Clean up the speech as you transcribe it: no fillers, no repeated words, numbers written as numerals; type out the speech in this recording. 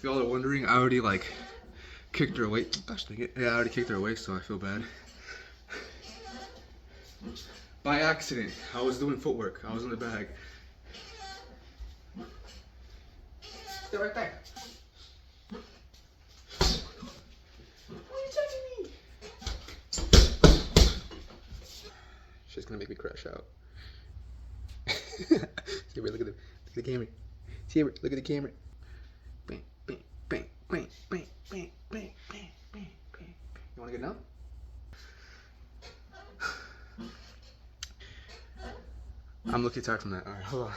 y'all are wondering, I already like kicked her away. Gosh dang it. Yeah, I already kicked her away, so I feel bad. By accident. I was doing footwork. I was in the bag. Stay right there. Why are you touching me? She's gonna make me crash out. Saber, look at the camera. Saber, look at the camera. Bang, bang, bang, bang, bang, bang, bang, bang, bang, bang. You wanna get down? I'm looking tired from that. Alright, hold on.